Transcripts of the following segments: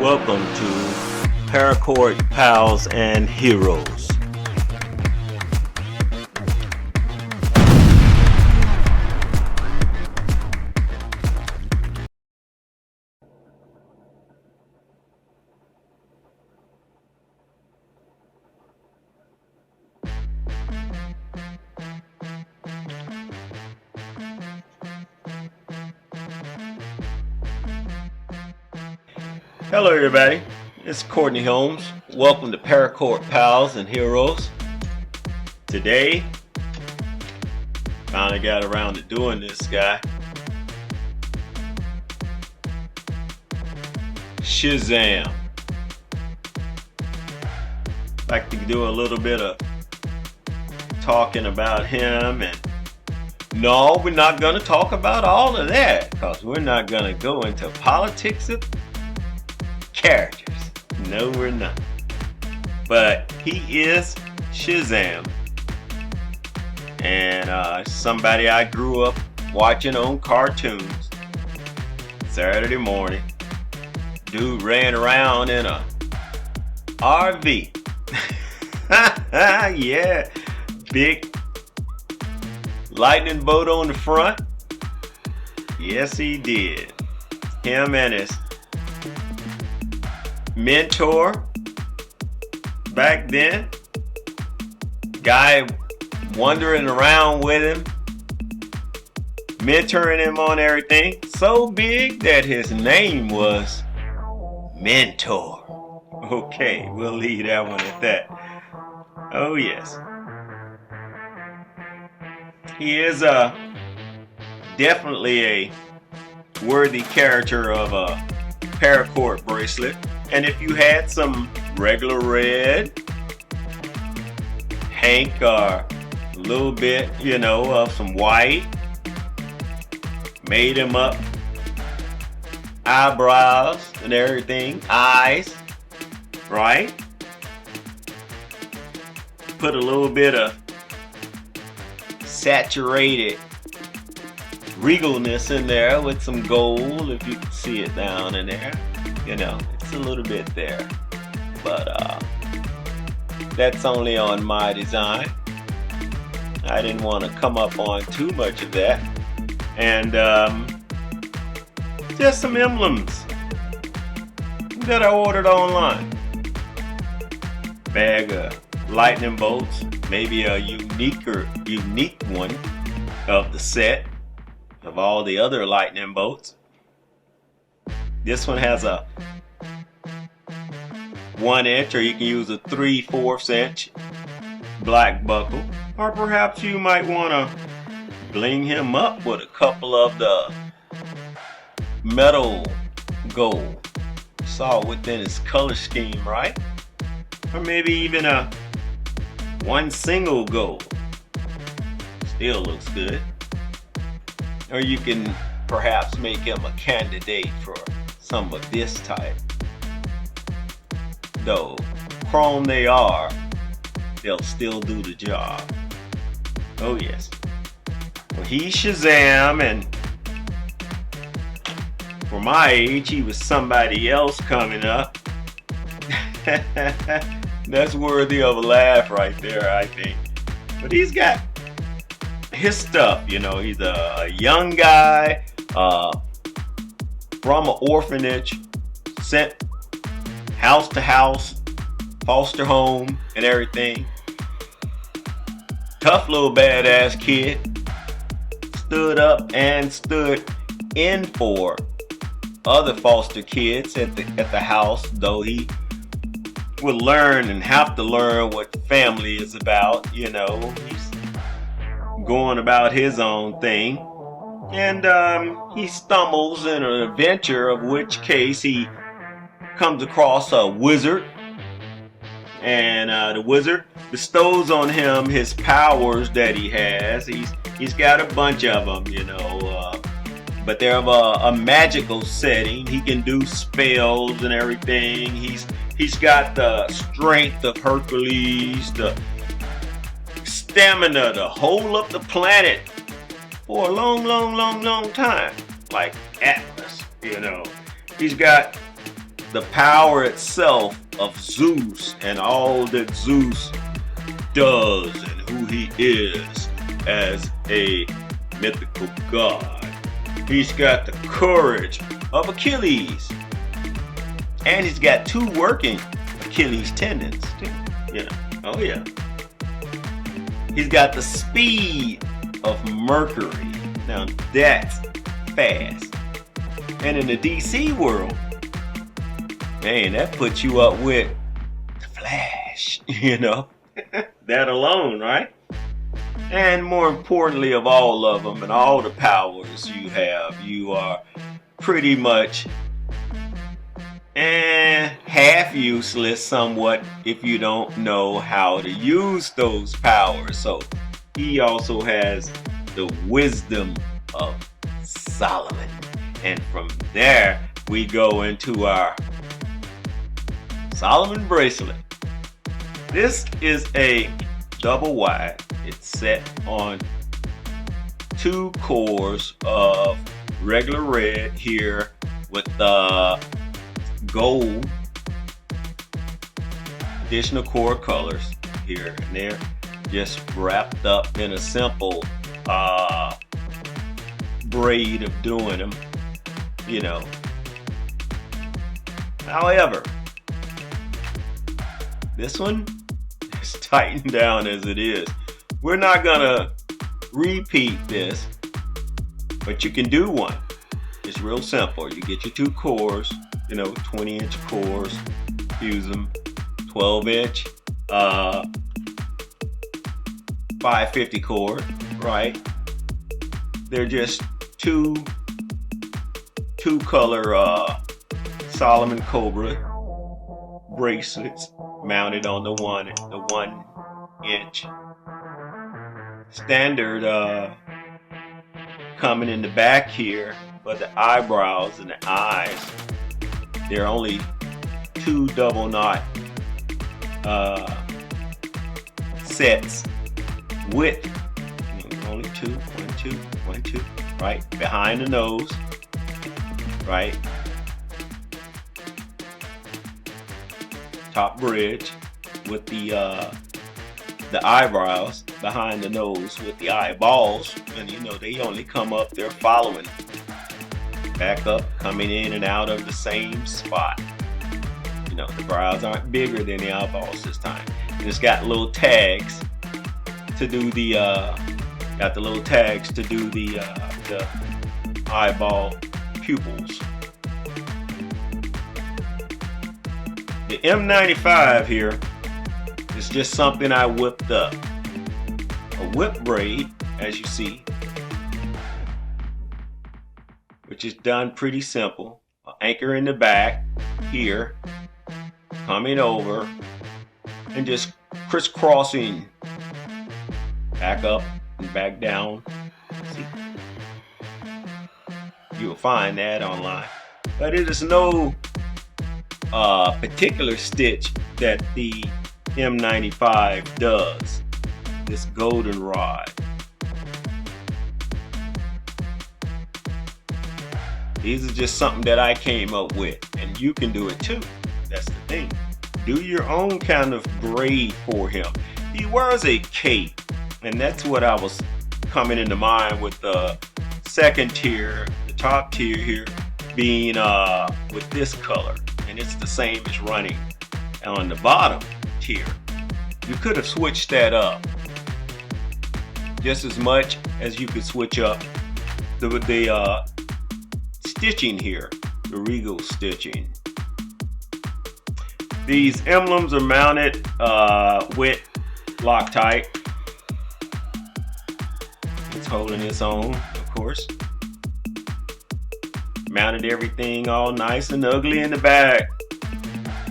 Welcome to Paracord Pals and Heroes. Hello everybody, it's Courtney Holmes. Welcome to Paracord Pals and Heroes. Today, finally got around to doing this guy. SHAZAM. Like to do a little bit of talking about him, and no, we're not going to talk about all of that because we're not going to go into politics of characters. No, we're not. But he is SHAZAM, and somebody I grew up watching on cartoons. Saturday morning, dude ran around in a RV. Yeah, big lightning bolt on the front. Yes, he did. Him and his mentor back then, guy wandering around with him, mentoring him on everything, so big that his name was Mentor. Okay, we'll leave that one at that. Oh yes, he is definitely a worthy character of a paracord bracelet. And if you had some regular red, Hank, or a little bit, of some white, made him up, eyebrows and everything, eyes, right? Put a little bit of saturated regalness in there with some gold, if you can see it down in there, it's a little bit there, but that's only on my design. I didn't want to come up on too much of that. And just some emblems that I ordered online. Bag of lightning bolts, maybe a unique one of the set of all the other lightning bolts. This one has a 1 inch, or you can use a 3/4 inch black buckle, or perhaps you might want to bling him up with a couple of the metal gold. Saw within his color scheme, right? Or maybe even a one single gold. Still looks good. Or you can perhaps make him a candidate for some of this type. Though chrome they are, they'll still do the job. Oh yes. Well, he's SHAZAM, and for my age, he was somebody else coming up. That's worthy of a laugh right there, I think. But he's got his stuff, he's a young guy from an orphanage, sent house to house, foster home and everything. Tough little badass kid. Stood up and stood in for other foster kids at the house, though he would learn and have to learn what family is about. He's going about his own thing, and he stumbles in an adventure, of which case he comes across a wizard, and the wizard bestows on him his powers that he has. He's got a bunch of them, but they're of a magical setting. He can do spells and everything. He's got the strength of Hercules, the stamina to hold up the planet for a long time, like Atlas. He's got the power itself of Zeus and all that Zeus does and who he is as a mythical god. He's got the courage of Achilles, and he's got 2 working Achilles tendons too. You know, oh yeah. He's got the speed of Mercury. Now that's fast. And in the DC world, man, that puts you up with the Flash, you know, that alone, right? And more importantly of all of them and all the powers you have, you are pretty much half useless somewhat if you don't know how to use those powers. So he also has the wisdom of Solomon. And from there, we go into our Solomon bracelet. This is a double wide. It's set on 2 cores of regular red here with the gold, additional core colors here and there, just wrapped up in a simple braid of doing them, you know. However, this one is tightened down as it is. We're not gonna repeat this, but you can do one. It's real simple. You get your 2 cores, you know, 20-inch cores, fuse them, 12-inch, 550 core, right? They're just two color Solomon Cobra bracelets mounted on the 1 inch standard, coming in the back here for the eyebrows and the eyes. There are only 2 double knot sets with only 2, 1, 2, 1, 2, right behind the nose, right, top bridge with the eyebrows behind the nose with the eyeballs, and you know they only come up, they're following back up, coming in and out of the same spot. You know, the brows aren't bigger than the eyeballs this time. And it's got little tags to do the the eyeball pupils. The M95 here is just something I whipped up. A whip braid, as you see, which is done pretty simple. An anchor in the back here, coming over and just crisscrossing back up and back down. See? You'll find that online, but it is no particular stitch that the M95 does. This Goldenrod. These are just something that I came up with, and you can do it too. That's the thing. Do your own kind of braid for him. He wears a cape, and that's what I was coming into mind with the second tier, the top tier here being with this color, and it's the same as running on the bottom tier. You could have switched that up just as much as you could switch up the stitching here, the regal stitching. These emblems are mounted with Loctite. It's holding its own, of course. Mounted everything all nice and ugly in the back.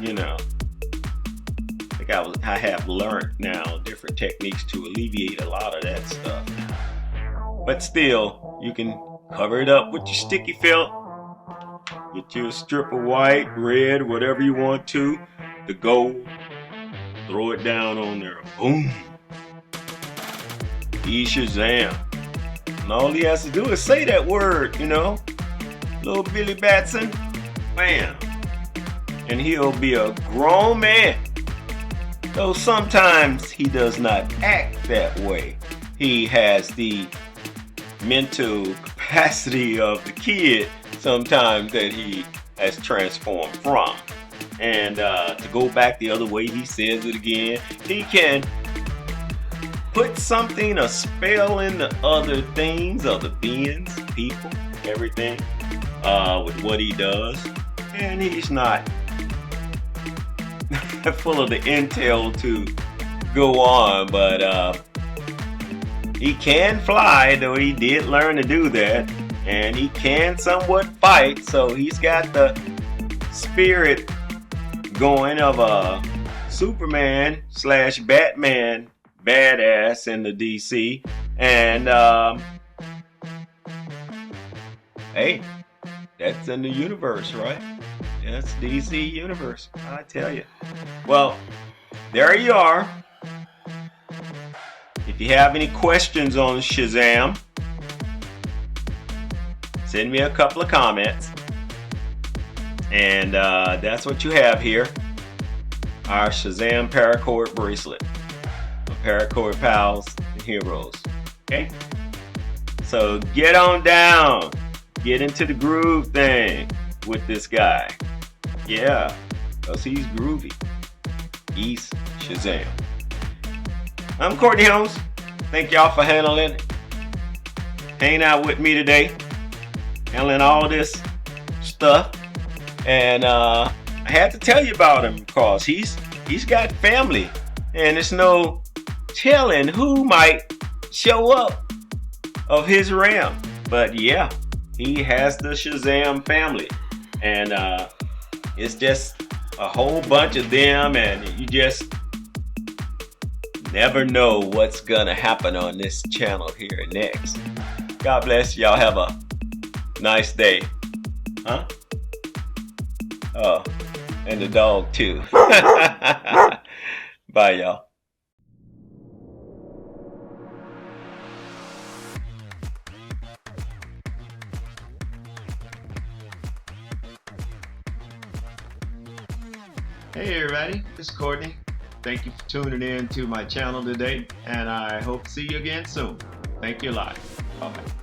You know, I think I have learned now different techniques to alleviate a lot of that stuff. But still, you can cover it up with your sticky felt. Get you a strip of white, red, whatever you want to. The gold. Throw it down on there. Boom. SHAZAM. And all he has to do is say that word, you know. Little Billy Batson. Bam. and he'll be a grown man. Though sometimes he does not act that way. He has the mental capacity of the kid sometimes that he has transformed from. And to go back the other way, he says it again. He can put something, a spell into other things, other beings, people, everything, with what he does. And he's not full of the intel to go on, but he can fly, though he did learn to do that, and he can somewhat fight, so he's got the spirit going of a Superman / Batman badass in the DC. And hey, that's in the universe, right? That's DC universe, I tell you. Well, there you are. If you have any questions on Shazam, send me a couple of comments. And that's what you have here. Our Shazam Paracord Bracelet. A Paracord Pals and Heroes. Okay? So get on down. Get into the groove thing with this guy. Yeah, because he's groovy. He's Shazam. I'm Courtney Holmes. Thank y'all for hanging out with me today. Handling all this stuff. And I had to tell you about him because he's got family. And there's no telling who might show up of his realm. But yeah, he has the Shazam family. And it's just a whole bunch of them, and you just never know what's gonna happen on this channel here next. God bless y'all. Have a nice day. Huh? Oh, and the dog too. Bye, y'all. Hey everybody, this is Courtney. Thank you for tuning in to my channel today, and I hope to see you again soon. Thank you a lot. Bye-bye.